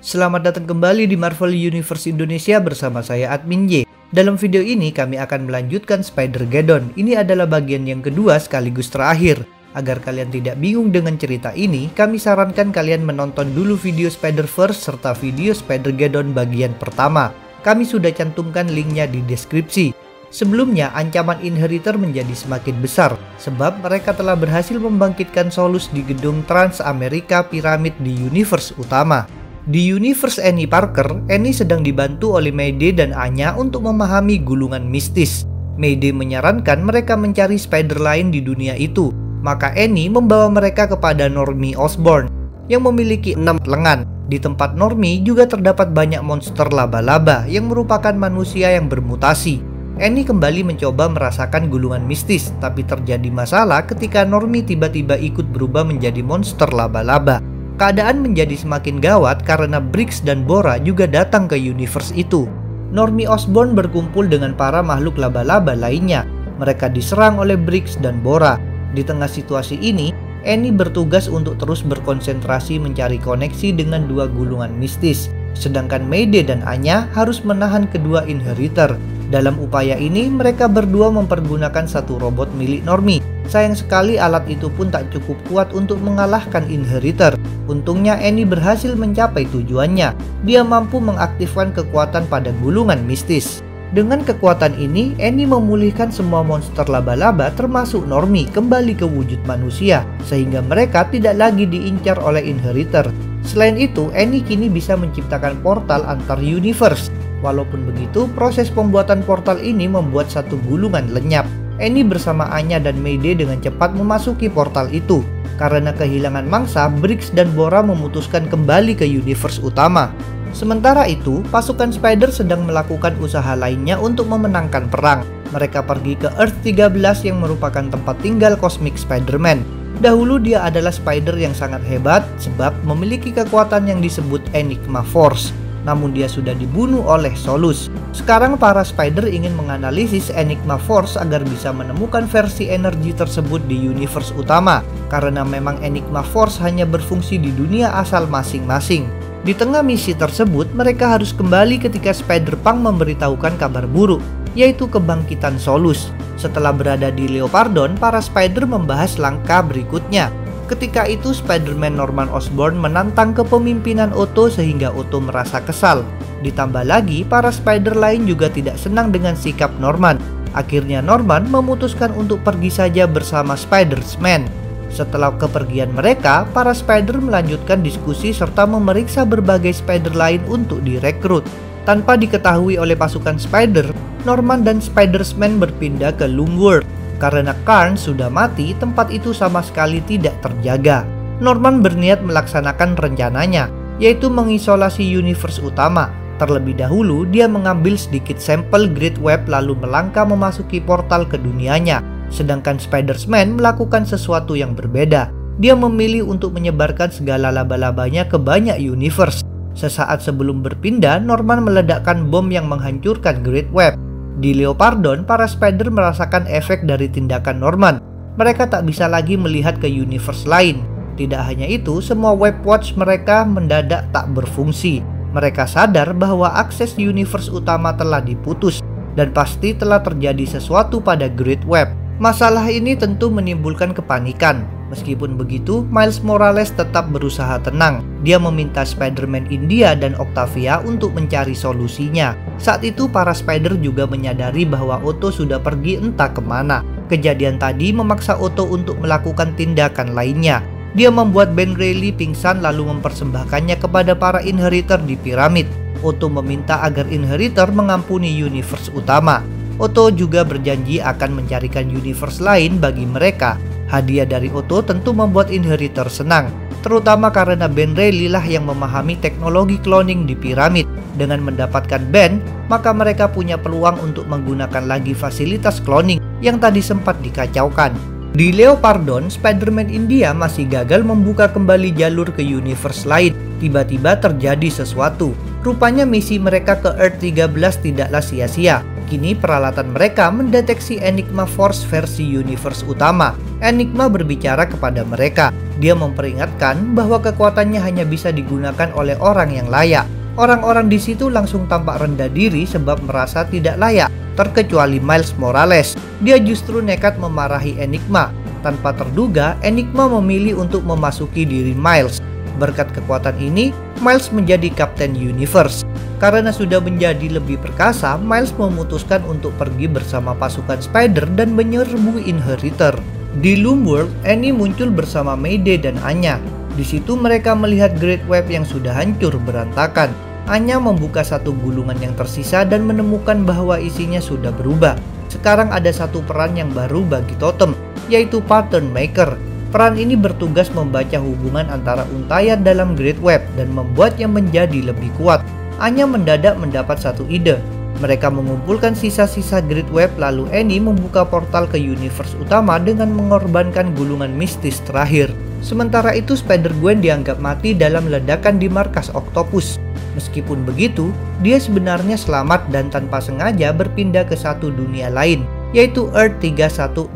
Selamat datang kembali di Marvel Universe Indonesia bersama saya Admin Y. Dalam video ini kami akan melanjutkan Spider-Geddon. Ini adalah bagian yang kedua sekaligus terakhir. Agar kalian tidak bingung dengan cerita ini, kami sarankan kalian menonton dulu video Spider-Verse serta video Spider-Geddon bagian pertama. Kami sudah cantumkan linknya di deskripsi. Sebelumnya, ancaman Inheritor menjadi semakin besar, sebab mereka telah berhasil membangkitkan Solus di gedung Trans America Pyramid di universe utama. Di universe Annie Parker, Annie sedang dibantu oleh Mayday dan Anya untuk memahami gulungan mistis. Mayday menyarankan mereka mencari spider lain di dunia itu, maka Annie membawa mereka kepada Normie Osborn yang memiliki 6 lengan. Di tempat Normie juga terdapat banyak monster laba-laba yang merupakan manusia yang bermutasi. Annie kembali mencoba merasakan gulungan mistis, tapi terjadi masalah ketika Normie tiba-tiba ikut berubah menjadi monster laba-laba. Keadaan menjadi semakin gawat karena Briggs dan Bora juga datang ke universe itu. Normie Osborn berkumpul dengan para makhluk laba-laba lainnya. Mereka diserang oleh Briggs dan Bora. Di tengah situasi ini, Annie bertugas untuk terus berkonsentrasi mencari koneksi dengan dua gulungan mistis. Sedangkan Mayday dan Anya harus menahan kedua Inheritor. Dalam upaya ini, mereka berdua mempergunakan satu robot milik Normie. Sayang sekali alat itu pun tak cukup kuat untuk mengalahkan Inheritor. Untungnya Annie berhasil mencapai tujuannya. Dia mampu mengaktifkan kekuatan pada gulungan mistis. Dengan kekuatan ini, Annie memulihkan semua monster laba-laba termasuk Normie kembali ke wujud manusia, sehingga mereka tidak lagi diincar oleh Inheritor. Selain itu, Annie kini bisa menciptakan portal antar universe. Walaupun begitu, proses pembuatan portal ini membuat satu gulungan lenyap. Annie bersama Anya dan Mayday dengan cepat memasuki portal itu. Karena kehilangan mangsa, Briggs dan Bora memutuskan kembali ke universe utama. Sementara itu, pasukan Spider sedang melakukan usaha lainnya untuk memenangkan perang. Mereka pergi ke Earth 13 yang merupakan tempat tinggal kosmik Spider-Man. Dahulu dia adalah Spider yang sangat hebat sebab memiliki kekuatan yang disebut Enigma Force. Namun dia sudah dibunuh oleh Solus. Sekarang para Spider ingin menganalisis Enigma Force agar bisa menemukan versi energi tersebut di universe utama. Karena memang Enigma Force hanya berfungsi di dunia asal masing-masing. Di tengah misi tersebut, mereka harus kembali ketika Spider-Punk memberitahukan kabar buruk, yaitu kebangkitan Solus. Setelah berada di Leopardon, para Spider membahas langkah berikutnya. Ketika itu, Spider-Man Norman Osborn menantang kepemimpinan Otto sehingga Otto merasa kesal. Ditambah lagi, para Spider lain juga tidak senang dengan sikap Norman. Akhirnya Norman memutuskan untuk pergi saja bersama Spider-Man. Setelah kepergian mereka, para Spider melanjutkan diskusi serta memeriksa berbagai Spider lain untuk direkrut. Tanpa diketahui oleh pasukan Spider, Norman dan Spider-Man berpindah ke Loomworld. Karena Karn sudah mati, tempat itu sama sekali tidak terjaga. Norman berniat melaksanakan rencananya, yaitu mengisolasi universe utama. Terlebih dahulu, dia mengambil sedikit sampel Great Web lalu melangkah memasuki portal ke dunianya. Sedangkan Spider-Man melakukan sesuatu yang berbeda. Dia memilih untuk menyebarkan segala laba-labanya ke banyak universe. Sesaat sebelum berpindah, Norman meledakkan bom yang menghancurkan Great Web. Di Leopardon, para Spider merasakan efek dari tindakan Norman. Mereka tak bisa lagi melihat ke universe lain. Tidak hanya itu, semua web watch mereka mendadak tak berfungsi. Mereka sadar bahwa akses universe utama telah diputus, dan pasti telah terjadi sesuatu pada Great Web. Masalah ini tentu menimbulkan kepanikan. Meskipun begitu, Miles Morales tetap berusaha tenang. Dia meminta Spider-Man India dan Octavia untuk mencari solusinya. Saat itu para Spider juga menyadari bahwa Otto sudah pergi entah kemana. Kejadian tadi memaksa Otto untuk melakukan tindakan lainnya. Dia membuat Ben Reilly pingsan lalu mempersembahkannya kepada para Inheritor di piramid. Otto meminta agar Inheritor mengampuni universe utama. Otto juga berjanji akan mencarikan universe lain bagi mereka. Hadiah dari Otto tentu membuat Inheritor senang, terutama karena Ben Reilly lah yang memahami teknologi cloning di piramid. Dengan mendapatkan Ben, maka mereka punya peluang untuk menggunakan lagi fasilitas cloning yang tadi sempat dikacaukan. Di Leopardon, Spider-Man India masih gagal membuka kembali jalur ke universe lain. Tiba-tiba terjadi sesuatu. Rupanya misi mereka ke Earth 13 tidaklah sia-sia. Kini peralatan mereka mendeteksi Enigma Force versi universe utama. Enigma berbicara kepada mereka. Dia memperingatkan bahwa kekuatannya hanya bisa digunakan oleh orang yang layak. Orang-orang di situ langsung tampak rendah diri sebab merasa tidak layak, terkecuali Miles Morales. Dia justru nekat memarahi Enigma. Tanpa terduga, Enigma memilih untuk memasuki diri Miles. Berkat kekuatan ini, Miles menjadi Kapten Universe. Karena sudah menjadi lebih perkasa, Miles memutuskan untuk pergi bersama pasukan Spider dan menyerbu Inheritor. Di Loom World, Annie muncul bersama Mayday dan Anya. Di situ mereka melihat Great Web yang sudah hancur berantakan. Anya membuka satu gulungan yang tersisa dan menemukan bahwa isinya sudah berubah. Sekarang ada satu peran yang baru bagi Totem, yaitu Pattern Maker. Peran ini bertugas membaca hubungan antara untayan dalam Great Web dan membuatnya menjadi lebih kuat. Anya mendadak mendapat satu ide. Mereka mengumpulkan sisa-sisa Great Web, lalu Annie membuka portal ke universe utama dengan mengorbankan gulungan mistis terakhir. Sementara itu Spider-Gwen dianggap mati dalam ledakan di markas Octopus. Meskipun begitu, dia sebenarnya selamat dan tanpa sengaja berpindah ke satu dunia lain, yaitu Earth 3109.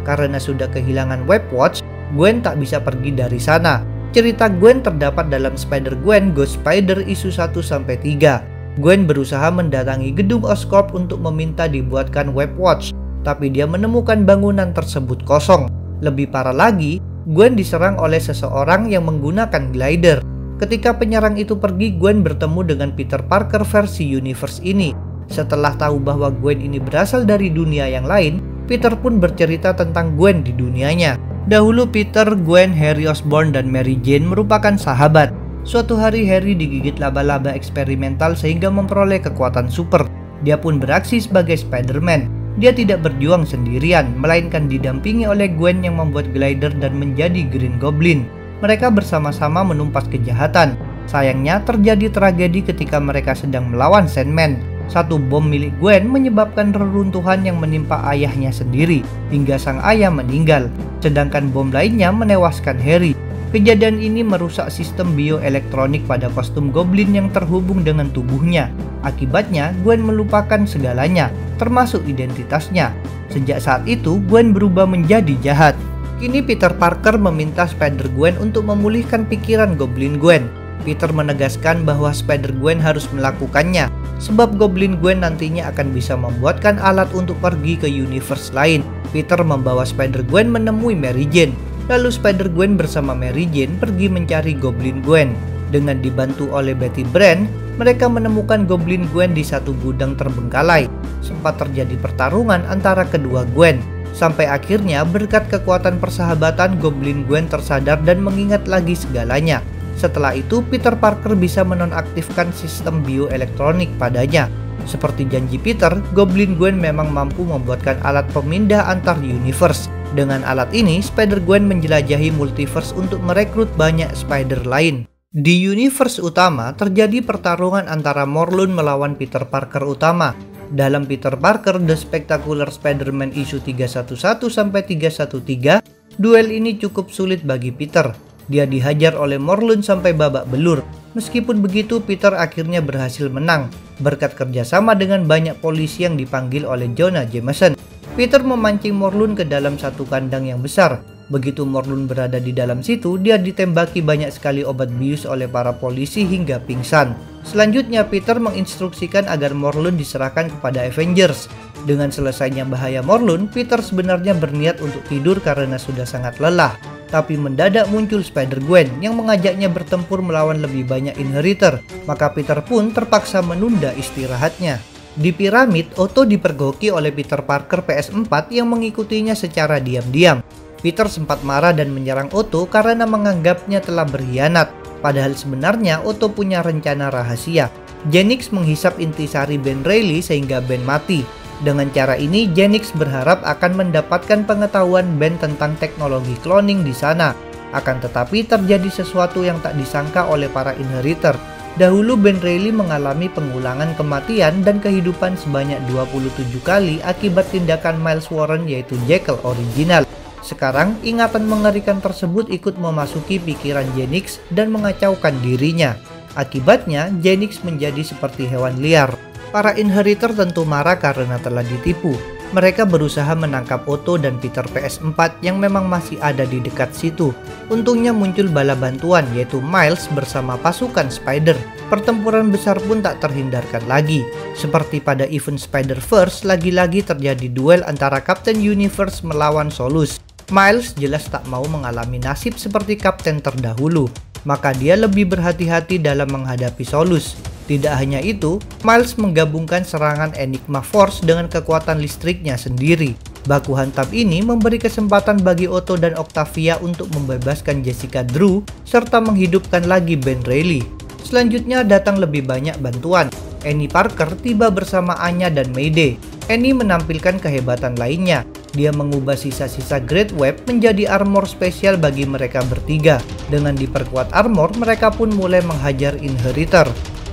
Karena sudah kehilangan Web Watch, Gwen tak bisa pergi dari sana. Cerita Gwen terdapat dalam Spider-Gwen Ghost Spider isu 1-3. Gwen berusaha mendatangi gedung Oscorp untuk meminta dibuatkan Web Watch, tapi dia menemukan bangunan tersebut kosong. Lebih parah lagi, Gwen diserang oleh seseorang yang menggunakan glider. Ketika penyerang itu pergi, Gwen bertemu dengan Peter Parker versi universe ini. Setelah tahu bahwa Gwen ini berasal dari dunia yang lain, Peter pun bercerita tentang Gwen di dunianya. Dahulu Peter, Gwen, Harry Osborn, dan Mary Jane merupakan sahabat. Suatu hari Harry digigit laba-laba eksperimental sehingga memperoleh kekuatan super. Dia pun beraksi sebagai Spider-Man. Dia tidak berjuang sendirian, melainkan didampingi oleh Gwen yang membuat glider dan menjadi Green Goblin. Mereka bersama-sama menumpas kejahatan. Sayangnya terjadi tragedi ketika mereka sedang melawan Sandman. Satu bom milik Gwen menyebabkan reruntuhan yang menimpa ayahnya sendiri, hingga sang ayah meninggal. Sedangkan bom lainnya menewaskan Harry. Kejadian ini merusak sistem bioelektronik pada kostum Goblin yang terhubung dengan tubuhnya. Akibatnya, Gwen melupakan segalanya, termasuk identitasnya. Sejak saat itu, Gwen berubah menjadi jahat. Kini Peter Parker meminta Spider-Gwen untuk memulihkan pikiran Goblin Gwen. Peter menegaskan bahwa Spider-Gwen harus melakukannya, sebab Goblin Gwen nantinya akan bisa membuatkan alat untuk pergi ke universe lain. Peter membawa Spider-Gwen menemui Mary Jane. Lalu Spider-Gwen bersama Mary Jane pergi mencari Goblin Gwen. Dengan dibantu oleh Betty Brant, mereka menemukan Goblin Gwen di satu gudang terbengkalai. Sempat terjadi pertarungan antara kedua Gwen. Sampai akhirnya berkat kekuatan persahabatan, Goblin Gwen tersadar dan mengingat lagi segalanya. Setelah itu Peter Parker bisa menonaktifkan sistem bioelektronik padanya. Seperti janji Peter, Goblin Gwen memang mampu membuatkan alat pemindah antar universe. Dengan alat ini, Spider-Gwen menjelajahi multiverse untuk merekrut banyak spider lain. Di universe utama, terjadi pertarungan antara Morlun melawan Peter Parker utama. Dalam Peter Parker The Spectacular Spider-Man issue 311-313, duel ini cukup sulit bagi Peter. Dia dihajar oleh Morlun sampai babak belur. Meskipun begitu, Peter akhirnya berhasil menang berkat kerjasama dengan banyak polisi yang dipanggil oleh Jonah Jameson. Peter memancing Morlun ke dalam satu kandang yang besar. Begitu Morlun berada di dalam situ, dia ditembaki banyak sekali obat bius oleh para polisi hingga pingsan. Selanjutnya, Peter menginstruksikan agar Morlun diserahkan kepada Avengers. Dengan selesainya bahaya Morlun, Peter sebenarnya berniat untuk tidur karena sudah sangat lelah. Tapi mendadak muncul Spider-Gwen yang mengajaknya bertempur melawan lebih banyak Inheritor. Maka Peter pun terpaksa menunda istirahatnya. Di piramid, Otto dipergoki oleh Peter Parker PS4 yang mengikutinya secara diam-diam. Peter sempat marah dan menyerang Otto karena menganggapnya telah berkhianat. Padahal sebenarnya Otto punya rencana rahasia. Genix menghisap intisari Ben Reilly sehingga Ben mati. Dengan cara ini, Genix berharap akan mendapatkan pengetahuan Ben tentang teknologi cloning di sana. Akan tetapi terjadi sesuatu yang tak disangka oleh para Inheritor. Dahulu Ben Reilly mengalami pengulangan kematian dan kehidupan sebanyak 27 kali akibat tindakan Miles Warren yaitu Jekyll original. Sekarang, ingatan mengerikan tersebut ikut memasuki pikiran Genix dan mengacaukan dirinya. Akibatnya, Genix menjadi seperti hewan liar. Para Inheritor tentu marah karena telah ditipu. Mereka berusaha menangkap Otto dan Peter PS4 yang memang masih ada di dekat situ. Untungnya muncul bala bantuan yaitu Miles bersama pasukan Spider. Pertempuran besar pun tak terhindarkan lagi. Seperti pada event Spider-Verse, lagi-lagi terjadi duel antara Captain Universe melawan Solus. Miles jelas tak mau mengalami nasib seperti Kapten terdahulu, maka dia lebih berhati-hati dalam menghadapi Solus. Tidak hanya itu, Miles menggabungkan serangan Enigma Force dengan kekuatan listriknya sendiri. Baku hantam ini memberi kesempatan bagi Otto dan Octavia untuk membebaskan Jessica Drew serta menghidupkan lagi Ben Reilly. Selanjutnya datang lebih banyak bantuan. Annie Parker tiba bersama Anya dan Mayday. Annie menampilkan kehebatan lainnya. Dia mengubah sisa-sisa Great Web menjadi armor spesial bagi mereka bertiga. Dengan diperkuat armor, mereka pun mulai menghajar Inheritor.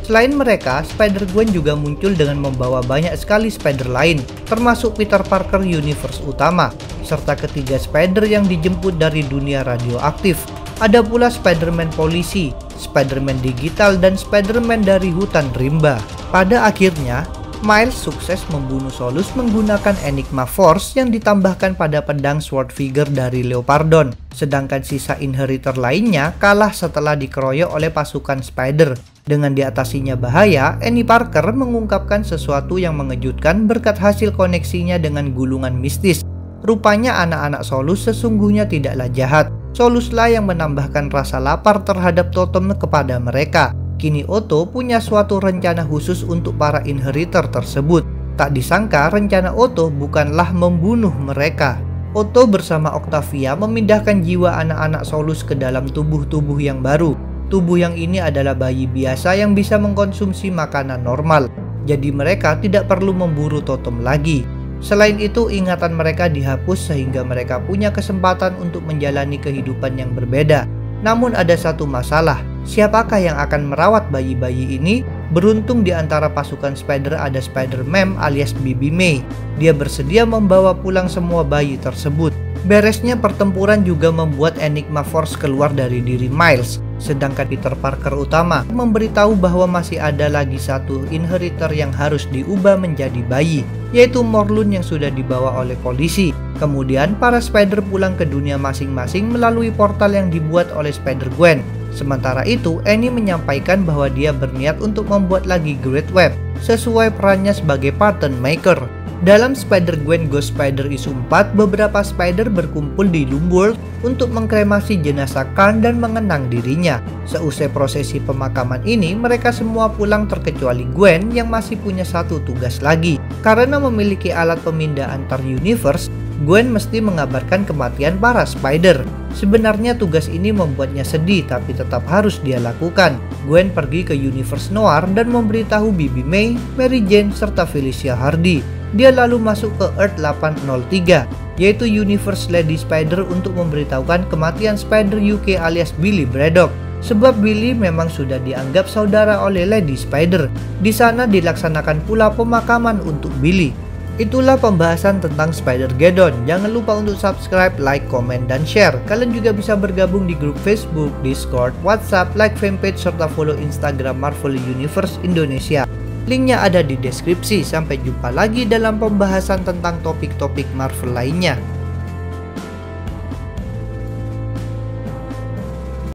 Selain mereka, Spider-Gwen juga muncul dengan membawa banyak sekali Spider lain, termasuk Peter Parker Universe utama, serta ketiga Spider yang dijemput dari dunia radioaktif. Ada pula Spider-Man polisi, Spider-Man digital, dan Spider-Man dari hutan rimba. Pada akhirnya, Miles sukses membunuh Solus menggunakan Enigma Force yang ditambahkan pada pedang Sword Figure dari Leopardon. Sedangkan sisa Inheritor lainnya kalah setelah dikeroyok oleh pasukan Spider. Dengan diatasinya bahaya, Annie Parker mengungkapkan sesuatu yang mengejutkan berkat hasil koneksinya dengan gulungan mistis. Rupanya anak-anak Solus sesungguhnya tidaklah jahat. Soluslah yang menambahkan rasa lapar terhadap totem kepada mereka. Kini Otto punya suatu rencana khusus untuk para Inheritor tersebut. Tak disangka rencana Otto bukanlah membunuh mereka. Otto bersama Octavia memindahkan jiwa anak-anak Solus ke dalam tubuh-tubuh yang baru. Tubuh yang ini adalah bayi biasa yang bisa mengkonsumsi makanan normal. Jadi mereka tidak perlu memburu totem lagi. Selain itu, ingatan mereka dihapus sehingga mereka punya kesempatan untuk menjalani kehidupan yang berbeda. Namun ada satu masalah, siapakah yang akan merawat bayi-bayi ini? Beruntung di antara pasukan Spider ada Spider-Man alias Bibi May. Dia bersedia membawa pulang semua bayi tersebut. Beresnya pertempuran juga membuat Enigma Force keluar dari diri Miles. Sedangkan Peter Parker utama memberitahu bahwa masih ada lagi satu Inheritor yang harus diubah menjadi bayi, yaitu Morlun yang sudah dibawa oleh polisi. Kemudian para Spider pulang ke dunia masing-masing melalui portal yang dibuat oleh Spider-Gwen. Sementara itu, Annie menyampaikan bahwa dia berniat untuk membuat lagi Great Web, sesuai perannya sebagai pattern maker. Dalam Spider-Gwen Ghost Spider Issue 4, beberapa Spider berkumpul di Loomworld untuk mengkremasi jenazah Karn dan mengenang dirinya. Seusai prosesi pemakaman ini, mereka semua pulang terkecuali Gwen yang masih punya satu tugas lagi. Karena memiliki alat pemindah antar universe, Gwen mesti mengabarkan kematian para Spider. Sebenarnya tugas ini membuatnya sedih, tapi tetap harus dia lakukan. Gwen pergi ke Universe Noir dan memberitahu Bibi May, Mary Jane, serta Felicia Hardy. Dia lalu masuk ke Earth 803, yaitu Universe Lady Spider, untuk memberitahukan kematian Spider UK alias Billy Braddock. Sebab Billy memang sudah dianggap saudara oleh Lady Spider. Di sana dilaksanakan pula pemakaman untuk Billy. Itulah pembahasan tentang Spider-Geddon. Jangan lupa untuk subscribe, like, komen, dan share. Kalian juga bisa bergabung di grup Facebook, Discord, WhatsApp, like fanpage, serta follow Instagram Marvel Universe Indonesia. Linknya ada di deskripsi. Sampai jumpa lagi dalam pembahasan tentang topik-topik Marvel lainnya.